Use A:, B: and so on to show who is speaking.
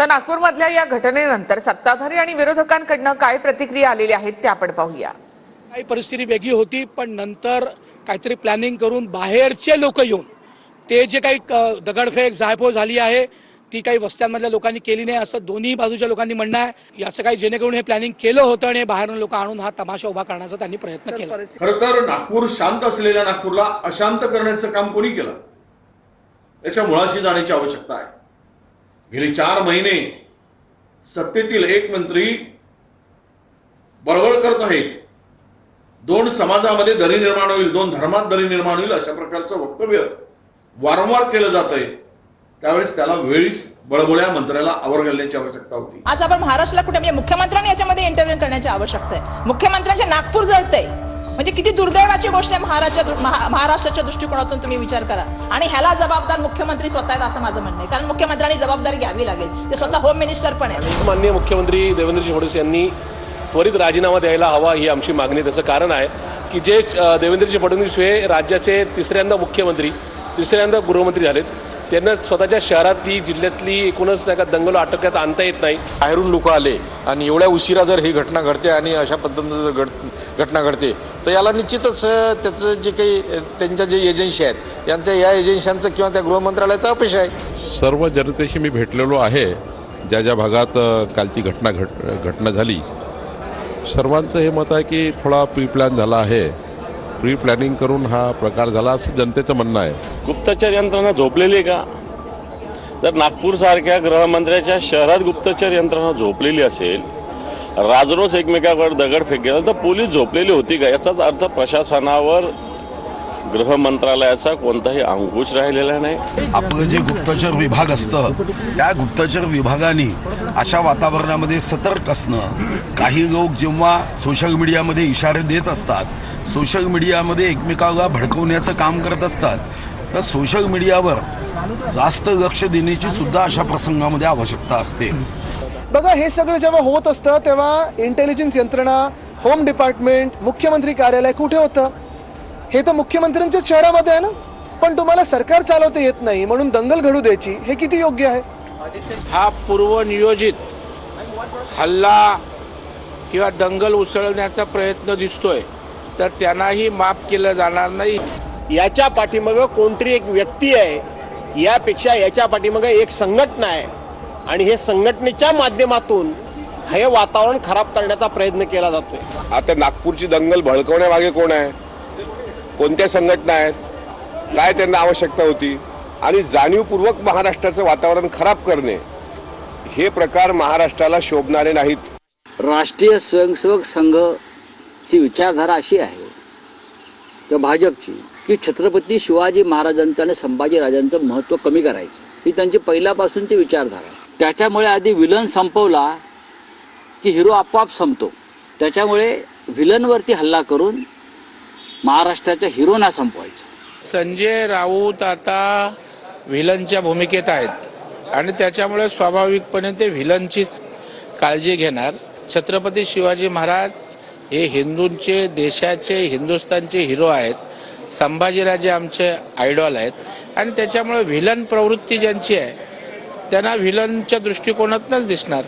A: तर नागपूरमधल्या या घटनेनंतर सत्ताधारी आणि विरोधकांकडून काय प्रतिक्रिया आलेल्या आहेत ते आपण पाहूया।
B: काही परिस्थिती वेगळी होती, पण नंतर काहीतरी प्लॅनिंग करून बाहेरचे लोक येऊन ते जे काही दगडफेक जायफळ झाली आहे ती काही वस्त्यांमधल्या लोकांनी केली नाही असं दोन्ही बाजूच्या लोकांनी म्हणणं आहे। याचं काही जेणेकरून हे प्लॅनिंग केलं होतं आणि बाहेरून लोक आणून हा तमाशा उभा करण्याचा त्यांनी प्रयत्न केला।
C: खरं तर नागपूर शांत असलेल्या नागपूरला अशांत करण्याचं काम कोणी केलं याच्या मुळाशी जाण्याची आवश्यकता आहे। गेली 4 महिने सत्तेतील एक मंत्री बळबळ करत आहेत, 2 समाजामध्ये दरी निर्माण होईल, 2 धर्मात दरी निर्माण होईल अशा प्रकारचं वक्तव्य वारंवार केलं जात आहे। त्यावेळेस त्याला वेळीच बळबळ्या मंत्र्याला आवर घालण्याची आवश्यकता होती।
D: आज आपण महाराष्ट्राला कुठे म्हणजे मुख्यमंत्र्यांनी याच्यामध्ये इंटरव्ह्यू करण्याची आवश्यकता आहे। मुख्यमंत्र्यांचे नागपूर जळतंय म्हणजे किती दुर्दैवाची गोष्ट आहे। महाराष्ट्राच्या दृष्टिकोनातून तुम्ही विचार करा आणि ह्याला जबाबदार मुख्यमंत्री स्वतः आहेत असं माझं म्हणणं आहे, कारण मुख्यमंत्र्यांनी जबाबदारी घ्यावी लागेल। ते स्वतः होम मिनिस्टर पण आहेत।
E: माननीय मुख्यमंत्री देवेंद्रजी फडणवीस यांनी त्वरित राजीनामा द्यायला हवा ही आमची मागणी। त्याचं कारण आहे की जे देवेंद्रजी फडणवीस हे राज्याचे तिसऱ्यांदा मुख्यमंत्री, तिसऱ्यांदा गृहमंत्री झालेत, त्यांना स्वतःच्या शहरातली जिल्ह्यातली एकूणच नाही का दंगल आटोक्यात आणता येत नाही।
F: बाहेरून लोक आले आणि एवढ्या उशिरा जर ही घटना घडते आणि अशा पद्धतीनं जर घटना घडते तर याला निश्चितच त्याचं जे काही त्यांच्या जे एजन्सी आहेत यांच्या या एजन्सींचं किंवा त्या गृहमंत्रालयाचा अपयश आहे।
G: सर्व जनतेशी मी भेटलेलो आहे, ज्या ज्या भागात कालची घटना झाली सर्वांचं हे मत आहे की थोडा प्री प्लॅन झाला आहे, प्री प्लॅनिंग करून हा प्रकार झाला असं जनतेचं म्हणणं आहे।
H: गुप्तचर यंत्रणा झोपलेली का? जर नागपूरसारख्या गृहमंत्र्याच्या शहरात गुप्तचर यंत्रणा झोपलेली असेल, राजरोज एकमेकावर दगडफेक केला तर पोलीस झोपलेली होती का? याचाच अर्थ प्रशासनावर गृह मंत्रालयाचा कोणताही अंकुश राहिलेला नाही।
I: आपलं जे गुप्तचर विभाग असतं त्या गुप्तचर विभागाने अशा वातावरणामध्ये सतर्क असणं। काही लोक जेव्हा सोशल मीडियामध्ये इशारे देत असतात, सोशल मीडियामध्ये एकमेकाला भडकवण्याचं काम करत असतात, तर सोशल मीडियावर जास्त लक्ष देण्याची सुद्धा अशा प्रसंगामध्ये आवश्यकता असते।
J: बघा, हे सगळं जेव्हा होत असतं तेव्हा इंटेलिजन्स यंत्रणा, होम डिपार्टमेंट, मुख्यमंत्री कार्यालय कुठे होतं? हे तर मुख्यमंत्र्यांच्या शहरामध्ये आहे ना, पण तुम्हाला सरकार चालवता येत नाही म्हणून दंगल घडू द्यायची, हे किती योग्य आहे?
K: हा पूर्वनियोजित हल्ला किंवा दंगल उसळण्याचा प्रयत्न दिसतोय, तर त्यांनाही माफ केलं जाणार नाही।
L: याच्या पाठीमागं कोणतरी एक व्यक्ती आहे, यापेक्षा याच्या पाठीमागं एक संघटना आहे आणि हे संघटनेच्या माध्यमातून हे वातावरण खराब करण्याचा प्रयत्न केला जातोय।
E: आता नागपूरची दंगल भडकवण्यामागे कोण आहे, कोणत्या संघटना आहेत, काय त्यांना आवश्यकता होती आणि जाणीवपूर्वक महाराष्ट्राचं वातावरण खराब करणे हे प्रकार महाराष्ट्राला शोभणारे नाहीत।
M: राष्ट्रीय स्वयंसेवक संघची विचारधारा अशी आहे किंवा भाजपची की छत्रपती शिवाजी महाराजांचं आणि संभाजीराजांचं महत्त्व कमी करायचं, ही त्यांची पहिल्यापासूनची विचारधारा आहे। त्याच्यामुळे आधी विलन संपवला की हिरो आपोआप संपतो, त्याच्यामुळे विलनवरती हल्ला करून महाराष्ट्राच्या हिरोना संपवायचं।
K: संजय राऊत आता व्हिलनच्या भूमिकेत आहेत आणि त्याच्यामुळे स्वाभाविकपणे ते व्हिलनचीच काळजी घेणार। छत्रपती शिवाजी महाराज हे हिंदूंचे, देशाचे, हिंदुस्थानचे हिरो आहेत। संभाजीराजे आमचे आयडॉल आहेत आणि त्याच्यामुळे व्हिलन प्रवृत्ती ज्यांची आहे त्यांना व्हिलनच्या दृष्टिकोनातूनच दिसणार।